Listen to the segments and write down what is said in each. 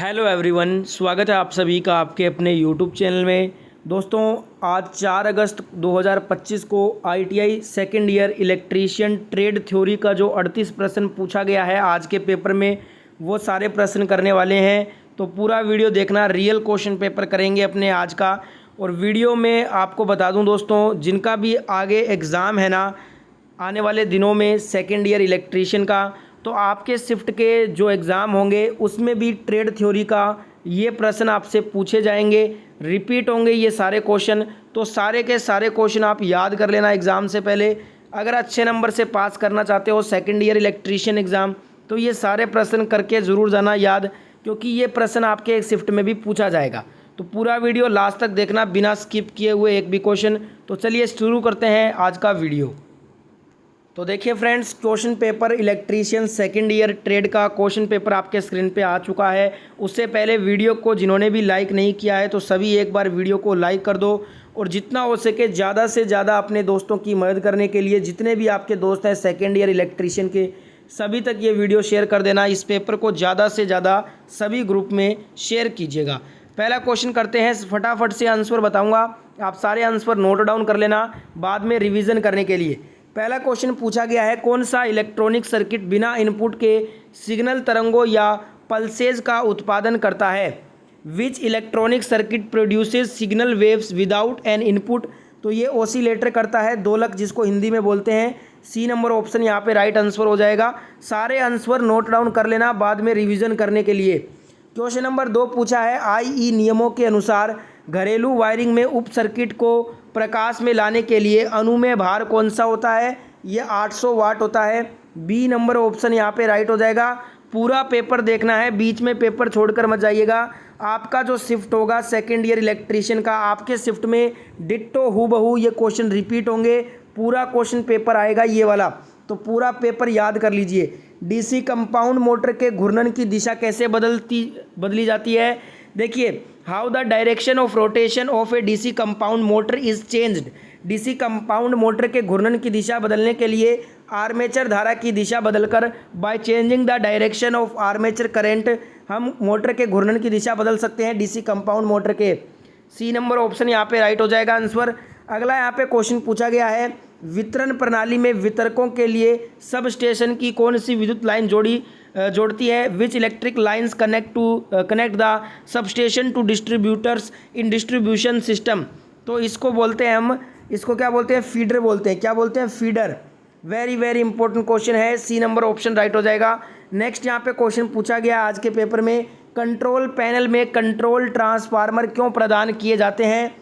Hello everyone, स्वागत है आप सभी का आपके अपने यूट्यूब चैनल में। दोस्तों, आज 4 अगस्त 2025 को ITI second year electrician trade theory का जो 38 प्रश्न पूछा गया है आज के पेपर में, वो सारे प्रश्न करने वाले हैं। तो पूरा वीडियो देखना, रियल क्वेश्चन पेपर करेंगे अपने आज का। और वीडियो में आपको बता दूं दोस्तों, जिनका भी आगे एग्ज़ाम है ना आने वाले दिनों में सेकेंड ईयर इलेक्ट्रीशियन का, तो आपके शिफ्ट के जो एग्ज़ाम होंगे उसमें भी ट्रेड थ्योरी का ये प्रश्न आपसे पूछे जाएंगे, रिपीट होंगे ये सारे क्वेश्चन। तो सारे के सारे क्वेश्चन आप याद कर लेना एग्ज़ाम से पहले। अगर अच्छे नंबर से पास करना चाहते हो सेकेंड ईयर इलेक्ट्रीशियन एग्ज़ाम, तो ये सारे प्रश्न करके ज़रूर जाना याद, क्योंकि ये प्रश्न आपके एक शिफ्ट में भी पूछा जाएगा। तो पूरा वीडियो लास्ट तक देखना बिना स्किप किए हुए एक भी क्वेश्चन। तो चलिए शुरू करते हैं आज का वीडियो। तो देखिए friends, question paper electrician second year trade का क्वेश्चन पेपर आपके स्क्रीन पे आ चुका है। उससे पहले वीडियो को जिन्होंने भी लाइक नहीं किया है तो सभी एक बार वीडियो को लाइक कर दो, और जितना हो सके ज़्यादा से ज़्यादा अपने दोस्तों की मदद करने के लिए जितने भी आपके दोस्त हैं सेकेंड ईयर इलेक्ट्रीशियन के, सभी तक ये वीडियो शेयर कर देना। इस पेपर को ज़्यादा से ज़्यादा सभी ग्रुप में शेयर कीजिएगा। पहला क्वेश्चन करते हैं, फटाफट से आंसर बताऊँगा, आप सारे आंसर नोट डाउन कर लेना बाद में रिविज़न करने के लिए। पहला क्वेश्चन पूछा गया है, कौन सा इलेक्ट्रॉनिक सर्किट बिना इनपुट के सिग्नल तरंगों या पल्सेज का उत्पादन करता है? विच electronic circuit produces signal waves without an input? तो ये ऑसिलेटर करता है, दोलक जिसको हिंदी में बोलते हैं। सी नंबर ऑप्शन यहाँ पे राइट आंसर हो जाएगा। सारे आंसर नोट डाउन कर लेना बाद में रिवीजन करने के लिए। क्वेश्चन नंबर 2 पूछा है, आईई नियमों के अनुसार घरेलू वायरिंग में उप सर्किट को प्रकाश में लाने के लिए अनुमेय भार कौन सा होता है? ये 800 वाट होता है। बी नंबर ऑप्शन यहाँ पे राइट हो जाएगा। पूरा पेपर देखना है, बीच में पेपर छोड़कर मत जाइएगा। आपका जो शिफ्ट होगा सेकेंड ईयर इलेक्ट्रीशियन का, आपके शिफ्ट में डिट्टो हूबहू ये क्वेश्चन रिपीट होंगे। पूरा क्वेश्चन पेपर आएगा ये वाला, तो पूरा पेपर याद कर लीजिए। डीसी कंपाउंड मोटर के घूर्णन की दिशा कैसे बदली जाती है? देखिए, how the direction of rotation of A DC compound motor is changed. DC compound motor के घूर्णन की दिशा बदलने के लिए आर्मेचर धारा की दिशा बदलकर by changing the direction of armature current हम मोटर के घूर्णन की दिशा बदल सकते हैं डीसी कंपाउंड मोटर के। सी नंबर ऑप्शन यहाँ पे राइट हो जाएगा आंसर। अगला यहाँ पे क्वेश्चन पूछा गया है, वितरण प्रणाली में वितरकों के लिए सब स्टेशन की कौन सी विद्युत लाइन जोड़ती है? Which electric lines connect the sub station to distributors in distribution system? तो इसको बोलते हैं हम, इसको क्या बोलते हैं? फीडर बोलते हैं। क्या बोलते हैं? Feeder. Very very important question है। सी नंबर ऑप्शन राइट हो जाएगा। नेक्स्ट यहाँ पे क्वेश्चन पूछा गया आज के पेपर में, कंट्रोल पैनल में कंट्रोल ट्रांसफार्मर क्यों प्रदान किए जाते हैं?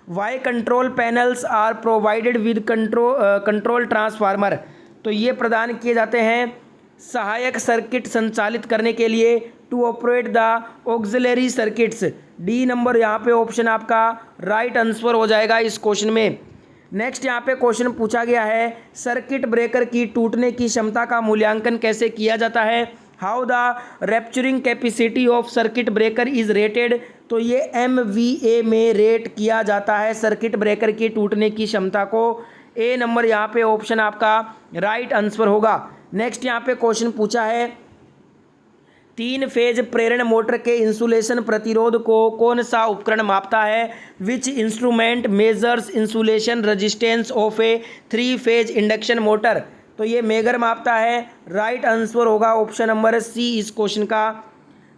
Why control panels are provided with control transformer? तो ये प्रदान किए जाते हैं सहायक सर्किट संचालित करने के लिए, to operate the auxiliary circuits. D number यहाँ पे ऑप्शन आपका राइट आंसर हो जाएगा इस क्वेश्चन में। नेक्स्ट यहाँ पे क्वेश्चन पूछा गया है, सर्किट ब्रेकर की टूटने की क्षमता का मूल्यांकन कैसे किया जाता है? How the rapturing capacity of circuit breaker is rated? तो ये MVA में रेट किया जाता है सर्किट ब्रेकर की टूटने की क्षमता को। ए नंबर यहाँ पे ऑप्शन आपका राइट आंसर होगा। नेक्स्ट यहाँ पे क्वेश्चन पूछा है, 3 फेज प्रेरण मोटर के इंसुलेशन प्रतिरोध को कौन सा उपकरण मापता है? Which instrument measures insulation resistance of a 3 phase induction motor? तो ये मेगर मापता है। राइट आंसर होगा ऑप्शन नंबर सी इस क्वेश्चन का।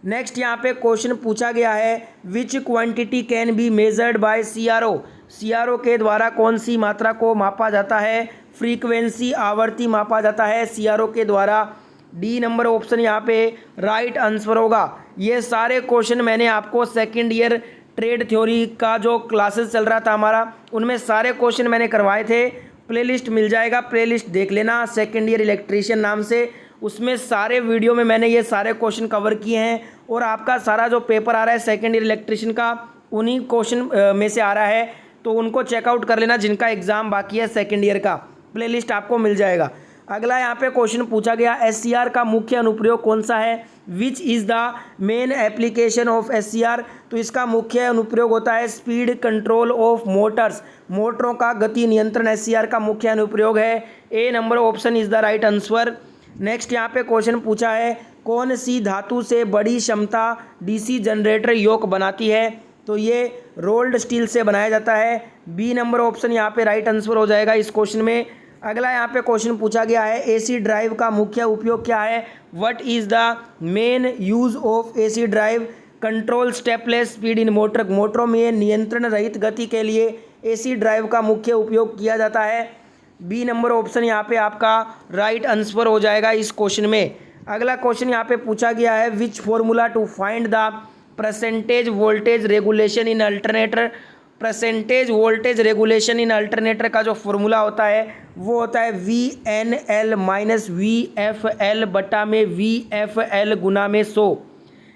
नेक्स्ट यहाँ पे क्वेश्चन पूछा गया है, विच quantity can be measured by CRO? CRO के द्वारा कौन सी मात्रा को मापा जाता है? फ्रीक्वेंसी, आवर्ती मापा जाता है CRO के द्वारा। डी नंबर ऑप्शन यहाँ पे राइट आंसर होगा। ये सारे क्वेश्चन मैंने आपको सेकेंड ईयर ट्रेड थ्योरी का जो क्लासेस चल रहा था हमारा, उनमें सारे क्वेश्चन मैंने करवाए थे। प्लेलिस्ट मिल जाएगा, प्लेलिस्ट देख लेना सेकेंड ईयर इलेक्ट्रीशियन नाम से। उसमें सारे वीडियो में मैंने ये सारे क्वेश्चन कवर किए हैं, और आपका सारा जो पेपर आ रहा है सेकेंड ईयर इलेक्ट्रीशियन का उन्हीं क्वेश्चन में से आ रहा है। तो उनको चेकआउट कर लेना जिनका एग्ज़ाम बाकी है सेकेंड ईयर का, प्लेलिस्ट आपको मिल जाएगा। अगला यहाँ पे क्वेश्चन पूछा गया, SCR का मुख्य अनुप्रयोग कौन सा है? Which is the main application of SCR? तो इसका मुख्य अनुप्रयोग होता है स्पीड कंट्रोल ऑफ मोटर्स। मोटरों का गति नियंत्रण SCR का मुख्य अनुप्रयोग है। A number option is the right answer. Next यहाँ पे क्वेश्चन पूछा है, कौन सी धातु से बड़ी क्षमता डीसी जनरेटर योक बनाती है? तो ये रोल्ड स्टील से बनाया जाता है। बी नंबर ऑप्शन यहाँ पे राइट आंसर हो जाएगा इस क्वेश्चन में। अगला यहाँ पे क्वेश्चन पूछा गया है, एसी ड्राइव का मुख्य उपयोग क्या है? What is the main use of AC drive? Control stepless speed in motor. मोटरों में नियंत्रण रहित गति के लिए एसी ड्राइव का मुख्य उपयोग किया जाता है। बी नंबर ऑप्शन यहाँ पे आपका राइट आंसर हो जाएगा इस क्वेश्चन में। अगला क्वेश्चन यहाँ पे पूछा गया है, which formula to find the percentage voltage regulation in alternator. Percentage voltage regulation in alternator का जो फॉर्मूला होता है वो होता है VNL माइनस VFL बटा में VFL गुना में 100।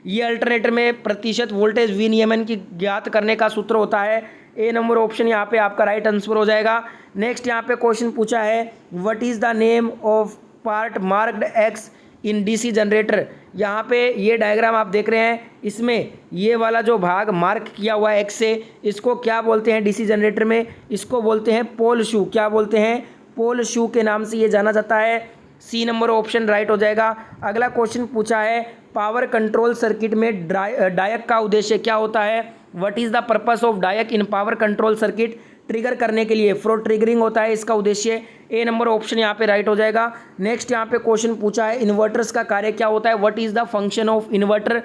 ये अल्टरनेटर में प्रतिशत वोल्टेज विनियमन की ज्ञात करने का सूत्र होता है। ए नंबर ऑप्शन यहाँ पे आपका राइट आंसर हो जाएगा। नेक्स्ट यहाँ पे क्वेश्चन पूछा है, what is the name of part marked x in DC generator. यहाँ पे ये डायग्राम आप देख रहे हैं, इसमें ये वाला जो भाग मार्क किया हुआ है एक्स से, इसको क्या बोलते हैं डीसी जनरेटर में? इसको बोलते हैं पोल शू। क्या बोलते हैं? पोल शू के नाम से ये जाना जाता है। सी नंबर ऑप्शन राइट हो जाएगा। अगला क्वेश्चन पूछा है, पावर कंट्रोल सर्किट में डायक का उद्देश्य क्या होता है? What is the purpose of डायक in power control circuit? Trigger करने के लिए, फॉर ट्रिगरिंग होता है इसका उद्देश्य। ए नंबर ऑप्शन यहाँ पे राइट हो जाएगा। नेक्स्ट यहाँ पे क्वेश्चन पूछा है, इन्वर्टर्स का कार्य क्या होता है? What is the function of inverter?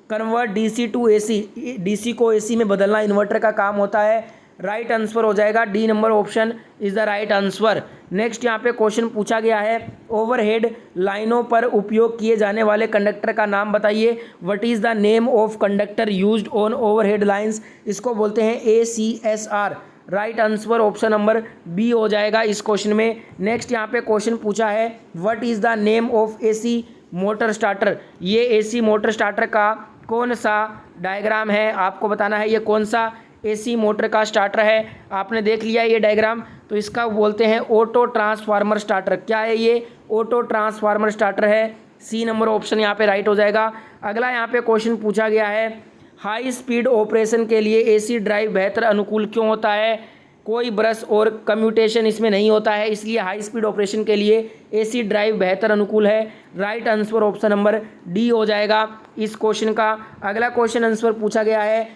Convert DC to AC. DC को एसी में बदलना इन्वर्टर का काम होता है। राइट आंसर हो जाएगा, D number option is the right answer. Next यहाँ पे क्वेश्चन पूछा गया है, ओवरहेड लाइनों पर उपयोग किए जाने वाले कंडक्टर का नाम बताइए। What is the name of conductor used on overhead lines? इसको बोलते हैं ACSR। Right answer option number B हो जाएगा इस क्वेश्चन में। नेक्स्ट यहाँ पे क्वेश्चन पूछा है, what is the name of AC motor starter. ये AC मोटर स्टार्टर का कौन सा डायग्राम है आपको बताना है, ये कौन सा AC मोटर का स्टार्टर है। आपने देख लिया ये डायग्राम, तो इसका बोलते हैं ऑटो ट्रांसफार्मर स्टार्टर। क्या है ये? ऑटो ट्रांसफार्मर स्टार्टर है। सी नंबर ऑप्शन यहाँ पे राइट हो जाएगा। अगला यहाँ पे क्वेश्चन पूछा गया है, हाई स्पीड ऑपरेशन के लिए AC ड्राइव बेहतर अनुकूल क्यों होता है? कोई ब्रश और कम्यूटेशन इसमें नहीं होता है, इसलिए हाई स्पीड ऑपरेशन के लिए AC ड्राइव बेहतर अनुकूल है। Right answer option number D हो जाएगा इस क्वेश्चन का। अगला क्वेश्चन आंसर पूछा गया है,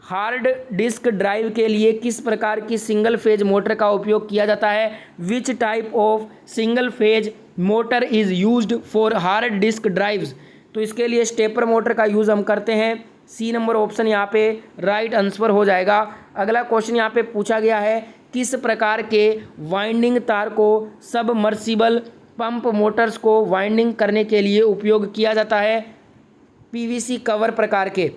हार्ड डिस्क ड्राइव के लिए किस प्रकार की सिंगल फेज मोटर का उपयोग किया जाता है? Which type of single phase motor is used for hard disk drives? तो इसके लिए स्टेपर मोटर का यूज़ हम करते हैं। सी नंबर ऑप्शन यहाँ पे राइट आंसर हो जाएगा। अगला क्वेश्चन यहाँ पे पूछा गया है, किस प्रकार के वाइंडिंग तार को सबमर्सिबल पंप मोटर्स को वाइंडिंग करने के लिए उपयोग किया जाता है? PVC कवर प्रकार के।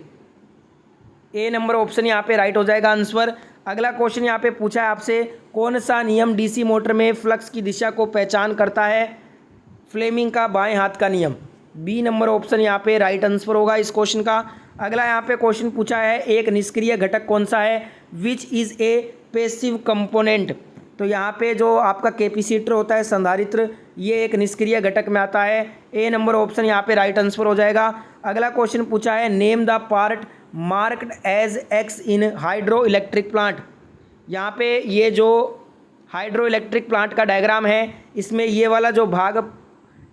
ए नंबर ऑप्शन यहाँ पे राइट हो जाएगा आंसर। अगला क्वेश्चन यहाँ पे पूछा है आपसे, कौन सा नियम डीसी मोटर में फ्लक्स की दिशा को पहचान करता है? फ्लेमिंग का बाएं हाथ का नियम। बी नंबर ऑप्शन यहाँ पे राइट आंसर होगा इस क्वेश्चन का। अगला यहाँ पे क्वेश्चन पूछा है, एक निष्क्रिय घटक कौन सा है? Which is a passive component. तो यहाँ पे जो आपका कैपेसिटर होता है, संधारित्र, ये एक निष्क्रिय घटक में आता है। ए नंबर ऑप्शन यहाँ पे राइट आंसर हो जाएगा। अगला क्वेश्चन पूछा है, name the part marked as X in hydro electric plant. यहाँ पे ये जो हाइड्रो इलेक्ट्रिक प्लांट का डायग्राम है, इसमें ये वाला जो भाग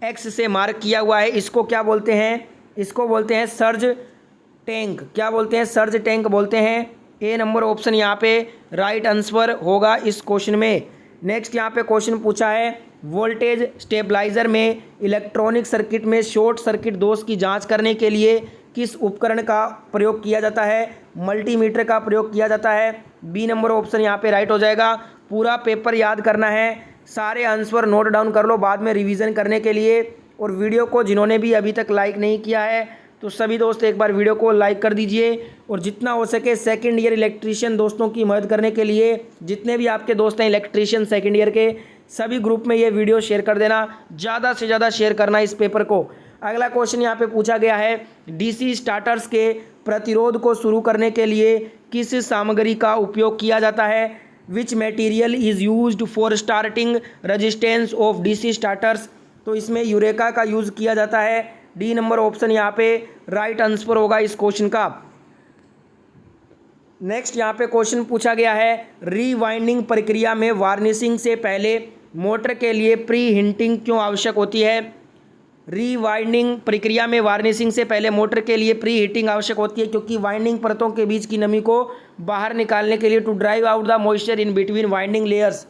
एक्स से मार्क किया हुआ है, इसको क्या बोलते हैं? इसको बोलते हैं सर्ज टैंक। क्या बोलते हैं? सर्ज टैंक बोलते हैं। ए नंबर ऑप्शन यहाँ पे राइट आंसर होगा इस क्वेश्चन में। नेक्स्ट यहाँ पे क्वेश्चन पूछा है, वोल्टेज स्टेबलाइजर में इलेक्ट्रॉनिक सर्किट में शॉर्ट सर्किट दोष की जांच करने के लिए किस उपकरण का प्रयोग किया जाता है? मल्टीमीटर का प्रयोग किया जाता है। बी नंबर ऑप्शन यहाँ पे राइट हो जाएगा। पूरा पेपर याद करना है, सारे आंसर नोट डाउन कर लो बाद में रिवीजन करने के लिए। और वीडियो को जिन्होंने भी अभी तक लाइक नहीं किया है, तो सभी दोस्त एक बार वीडियो को लाइक कर दीजिए। और जितना हो सके सेकंड ईयर इलेक्ट्रीशियन दोस्तों की मदद करने के लिए, जितने भी आपके दोस्त हैं इलेक्ट्रीशियन सेकंड ईयर के, सभी ग्रुप में ये वीडियो शेयर कर देना, ज़्यादा से ज़्यादा शेयर करना इस पेपर को। अगला क्वेश्चन यहाँ पे पूछा गया है, डीसी स्टार्टर्स के प्रतिरोध को शुरू करने के लिए किस सामग्री का उपयोग किया जाता है? Which material is used for starting resistance of DC starters. तो इसमें यूरेका का यूज़ किया जाता है। डी नंबर ऑप्शन यहाँ पे राइट आंसर होगा इस क्वेश्चन का। नेक्स्ट यहाँ पे क्वेश्चन पूछा गया है, रीवाइंडिंग प्रक्रिया में वार्निशिंग से पहले मोटर के लिए प्री हिंटिंग क्यों आवश्यक होती है? रीवाइंडिंग प्रक्रिया में वार्निशिंग से पहले मोटर के लिए प्री हीटिंग आवश्यक होती है, क्योंकि वाइंडिंग परतों के बीच की नमी को बाहर निकालने के लिए, to drive out the moisture in between winding layers.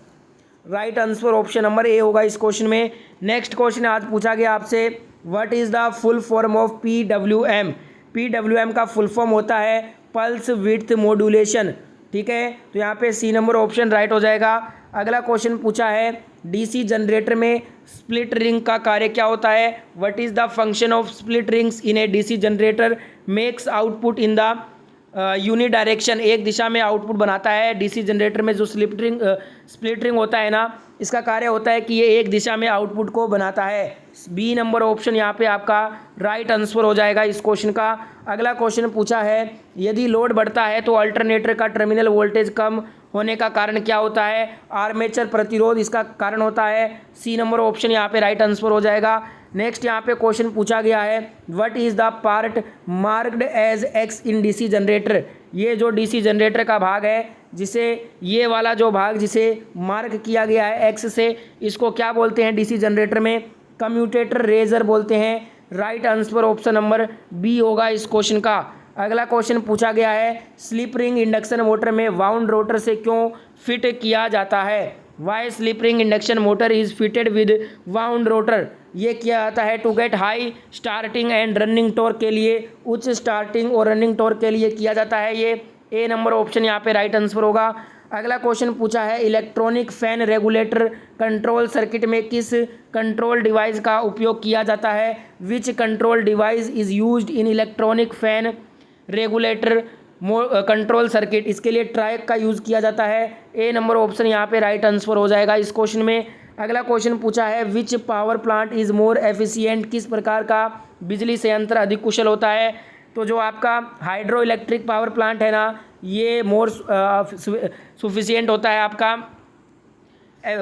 Right answer option number A होगा इस क्वेश्चन में। नेक्स्ट क्वेश्चन आज पूछा गया आपसे, what is the full form of PWM। PWM का फुल फॉर्म होता है पल्स विड्थ मॉड्यूलेशन। ठीक है, तो यहाँ पे सी नंबर ऑप्शन राइट हो जाएगा। अगला क्वेश्चन पूछा है, डीसी जनरेटर में स्प्लिट रिंग का कार्य क्या होता है। What is the function of split rings in a DC generator. Makes output in the uni direction, एक दिशा में आउटपुट बनाता है। डीसी जनरेटर में जो स्प्लिट रिंग होता है ना, इसका कार्य होता है कि ये एक दिशा में आउटपुट को बनाता है। बी नंबर ऑप्शन यहाँ पे आपका राइट आंसर हो जाएगा इस क्वेश्चन का। अगला क्वेश्चन पूछा है, यदि लोड बढ़ता है तो अल्टरनेटर का टर्मिनल वोल्टेज कम होने का कारण क्या होता है। आर्मेचर प्रतिरोध इसका कारण होता है। सी नंबर ऑप्शन यहाँ पे राइट आंसर हो जाएगा। नेक्स्ट यहाँ पे क्वेश्चन पूछा गया है, what is the part marked as X in DC generator. ये जो डीसी जनरेटर का भाग है, जिसे ये वाला जो भाग जिसे मार्क किया गया है एक्स से, इसको क्या बोलते हैं डीसी जनरेटर में। कम्यूटेटर रेजर बोलते हैं। Right answer option number B होगा इस क्वेश्चन का। अगला क्वेश्चन पूछा गया है, स्लिप रिंग इंडक्शन मोटर में वाउंड रोटर से क्यों फिट किया जाता है। Why slip ring induction motor is fitted with wound rotor. ये किया जाता है to get high starting and running torque के लिए, उच्च स्टार्टिंग और रनिंग टॉर्क के लिए किया जाता है। ये ए नंबर ऑप्शन यहाँ पे राइट आंसर होगा। अगला क्वेश्चन पूछा है, electronic fan regulator control circuit में किस कंट्रोल डिवाइस का उपयोग किया जाता है। Which control device is used in electronic fan regulator control circuit. इसके लिए ट्राइक का यूज़ किया जाता है। ए नंबर ऑप्शन यहाँ पे राइट आंसर हो जाएगा इस क्वेश्चन में। अगला क्वेश्चन पूछा है, which power plant is more efficient. किस प्रकार का बिजली संयंत्र अधिक कुशल होता है। तो जो आपका हाइड्रो इलेक्ट्रिक पावर प्लांट है ना, ये मोर सफिशिएंट होता है, आपका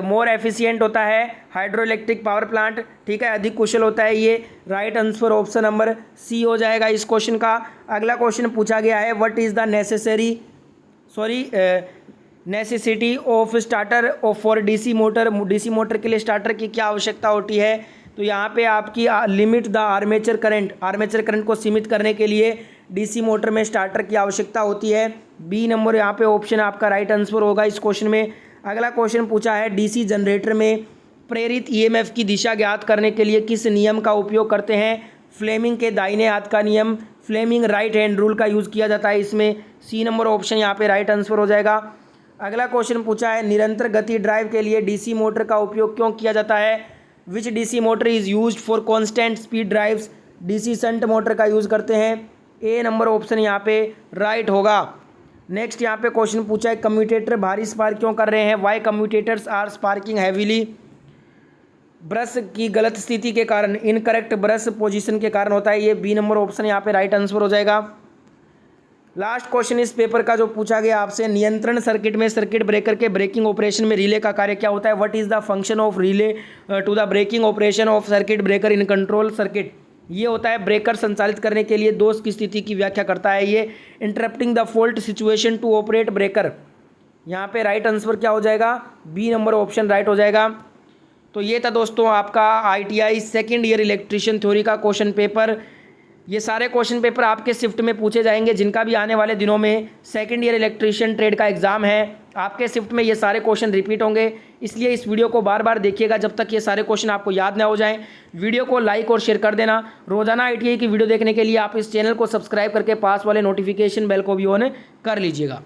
मोर एफिशिएंट होता है हाइड्रो इलेक्ट्रिक पावर प्लांट। ठीक है, अधिक कुशल होता है ये। Right answer option number C हो जाएगा इस क्वेश्चन का। अगला क्वेश्चन पूछा गया है, what is the necessity of starter of for DC motor. DC motor के लिए स्टार्टर की क्या आवश्यकता होती है। तो यहाँ पे आपकी लिमिट द आर्मेचर करंट को सीमित करने के लिए डीसी मोटर में स्टार्टर की आवश्यकता होती है। बी नंबर यहाँ पे ऑप्शन आपका राइट आंसर होगा इस क्वेश्चन में। अगला क्वेश्चन पूछा है, डीसी जनरेटर में प्रेरित ईएमएफ की दिशा ज्ञात करने के लिए किस नियम का उपयोग करते हैं। फ्लेमिंग के दाहिने हाथ का नियम, फ्लेमिंग राइट हैंड रूल का यूज़ किया जाता है इसमें। सी नंबर ऑप्शन यहाँ पे राइट आंसर हो जाएगा। अगला क्वेश्चन पूछा है, निरंतर गति ड्राइव के लिए डीसी मोटर का उपयोग क्यों किया जाता है। Which DC motor is used for constant speed drives. DC shunt motor का यूज़ करते हैं। ए नंबर ऑप्शन यहाँ पे राइट होगा। नेक्स्ट यहाँ पे क्वेश्चन पूछा है, कम्यूटेटर भारी स्पार्क क्यों कर रहे हैं। Why commutators are sparking heavily. Brush की गलत स्थिति के कारण, इनकरेक्ट ब्रश पोजीशन के कारण होता है ये। बी नंबर ऑप्शन यहाँ पे राइट आंसर हो जाएगा। लास्ट क्वेश्चन इस पेपर का जो पूछा गया आपसे, नियंत्रण सर्किट में सर्किट ब्रेकर के ब्रेकिंग ऑपरेशन में रिले का कार्य क्या होता है। What is the function of relay to the breaking operation of circuit breaker in control circuit. ये होता है ब्रेकर संचालित करने के लिए दोष की स्थिति की व्याख्या करता है ये। Interrupting the fault situation to operate breaker. यहाँ पे राइट आंसर क्या हो जाएगा, बी नंबर ऑप्शन राइट हो जाएगा। तो ये था दोस्तों आपका ITI second year electrician theory का क्वेश्चन पेपर। ये सारे क्वेश्चन पेपर आपके शिफ्ट में पूछे जाएंगे, जिनका भी आने वाले दिनों में सेकेंड ईयर इलेक्ट्रीशियन ट्रेड का एग्जाम है। आपके शिफ्ट में ये सारे क्वेश्चन रिपीट होंगे, इसलिए इस वीडियो को बार बार देखिएगा जब तक ये सारे क्वेश्चन आपको याद ना हो जाएं। वीडियो को लाइक और शेयर कर देना। रोजाना ITI की वीडियो देखने के लिए आप इस चैनल को सब्सक्राइब करके पास वाले नोटिफिकेशन बेल को भी ऑन कर लीजिएगा।